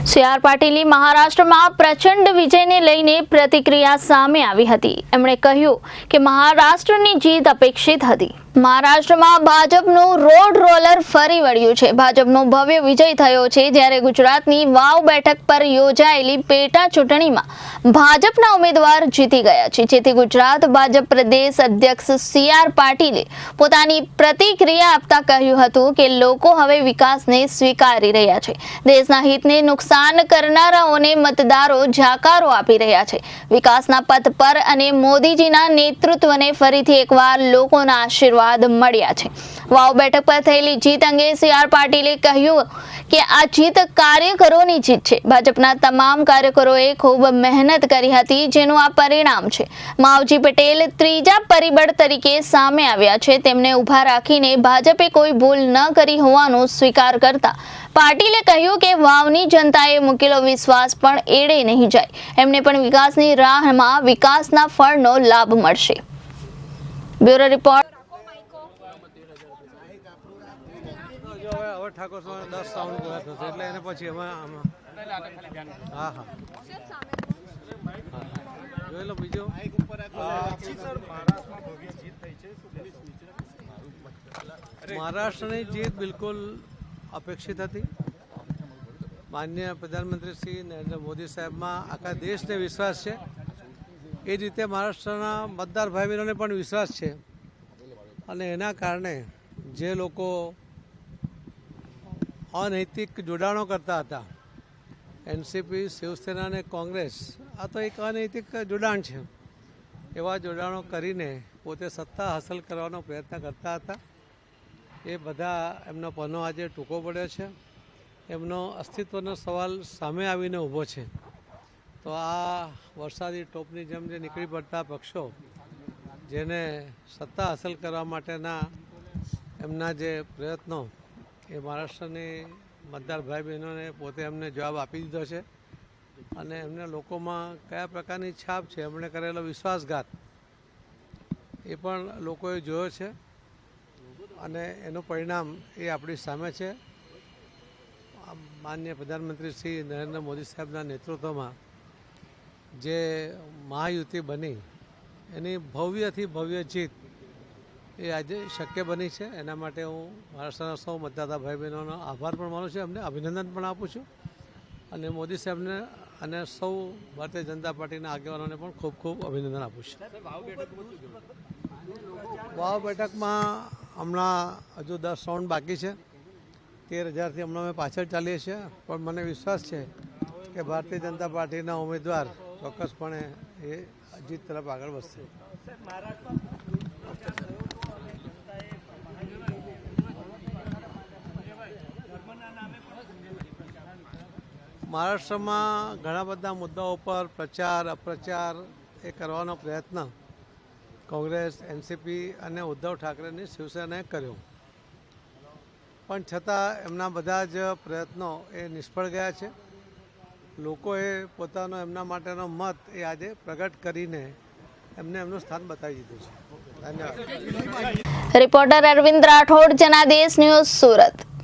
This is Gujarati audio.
CR પાટીલની મહારાષ્ટ્રમાં પ્રચંડ વિજયને લઈને પ્રતિક્રિયા સામે આવી હતી। એમણે કહ્યું કે મહારાષ્ટ્રની જીત અપેક્ષિત હતી। મહારાષ્ટ્રમાં ભાજપનું રોડ રોલર ફરી વળ્યું છે। ભાજપનો ભવ્ય વિજય થયો છે, જ્યારે ગુજરાતની વાવ બેઠક પર યોજાયેલી પેટા ચૂંટણીમાં ભાજપના ઉમેદવાર જીતી ગયા છે, જેથી ગુજરાત ભાજપ પ્રદેશ અધ્યક્ષ CR પાટીલે પોતાની પ્રતિક્રિયા આપતા કહ્યું હતું કે લોકો હવે વિકાસને સ્વીકારી રહ્યા છે। દેશના હિતને નુકસાન કરનારાઓને મતદારો જાકારો આપી રહ્યા છે। વિકાસના પથ પર અને મોદીજીના નેતૃત્વને ફરીથી એકવાર લોકોના આશીર્વાદ મળ્યા છે। વાવ બેઠક પર થયેલી જીત અંગે CR પાટીલે કહ્યું કે આ જીત કાર્યકરોની જીત છે। ભાજપના તમામ કાર્યકરોએ ખૂબ મહેનત કરી હતી, જેનું આ પરિણામ છે। માવજી પટેલ ત્રીજા પરિબળ તરીકે સામે આવ્યા છે। તેમને ઊભા રાખીને ભાજપે કોઈ ભૂલ ન કરી હોવાનું સ્વીકાર કરતા પાટીલે કહ્યું કે વાવની જનતાએ મૂકેલો વિશ્વાસ પણ એળે નહીં જાય। એમને પણ વિકાસની રાહમાં વિકાસના ફળનો લાભ મળશે। Bureau report. ઠાકોર 10 સાઉન્ડ પૂરા થશે એટલે એને પછી જોઈ લો બીજો મહારાષ્ટ્રની જીત બિલકુલ અપેક્ષિત હતી। માનનીય પ્રધાનમંત્રી શ્રી નરેન્દ્ર મોદી સાહેબમાં આખા દેશને વિશ્વાસ છે, એ રીતે મહારાષ્ટ્રના મતદાર ભાઈ બહેનોને પણ વિશ્વાસ છે, અને એના કારણે જે લોકો અનૈતિક જોડાણો કરતા હતા, NCP, શિવસેના અને કોંગ્રેસ, આ તો એક અનૈતિક જોડાણ છે। એવા જોડાણો કરીને પોતે સત્તા હાંસલ કરવાનો પ્રયત્ન કરતા હતા, એ બધા એમનો પનો આજે ટૂંકો પડ્યો છે। એમનો અસ્તિત્વનો સવાલ સામે આવીને ઊભો છે। તો આ વરસાદી ટોપની જેમ જે નીકળી પડતા પક્ષો, જેને સત્તા હાંસલ કરવા માટેના એમના જે પ્રયત્નો, એ મહારાષ્ટ્રની મતદાર ભાઈ બહેનોને પોતે એમને જવાબ આપી દીધો છે, અને એમને લોકોમાં કયા પ્રકારની છાપ છે, એમણે કરેલો વિશ્વાસઘાત એ પણ લોકોએ જોયો છે, અને એનું પરિણામ એ આપણી સામે છે। માનનીય પ્રધાનમંત્રી શ્રી નરેન્દ્ર મોદી સાહેબના નેતૃત્વમાં જે મહાયુતિ બની, એની ભવ્યથી ભવ્ય જીત એ આજે શક્ય બની છે। એના માટે હું મહારાષ્ટ્રના સૌ મતદાતા ભાઈ બહેનોનો આભાર પણ માનું છું, એમને અભિનંદન પણ આપું છું, અને મોદી સાહેબને અને સૌ ભારતીય જનતા પાર્ટીના આગેવાનોને પણ ખૂબ ખૂબ અભિનંદન આપું છું। વાવ બેઠકમાં હમણાં હજુ 10 રાઉન્ડ બાકી છે। 13,000થી હમણાં અમે પાછળ ચાલીએ છીએ, પણ મને વિશ્વાસ છે કે ભારતીય જનતા પાર્ટીના ઉમેદવાર ચોક્કસપણે એ જીત તરફ આગળ વધશે। મહારાષ્ટ્રમાં ઘણા બધા મુદ્દાઓ પર પ્રચાર અપ્રચાર એ કરવાનો પ્રયત્ન કોંગ્રેસ, NCP અને ઉદ્ધવ ઠાકરેની શિવસેનાએ કર્યો, પણ છતાં એમના બધા જ પ્રયત્નો એ નિષ્ફળ ગયા છે। લોકોએ પોતાનો એમના માટેનો મત એ આજે પ્રગટ કરીને એમને એમનું સ્થાન બતાવી દીધું છે। ધન્યવાદ। Reporter Arvind Rathod, Janadesh news, Surat.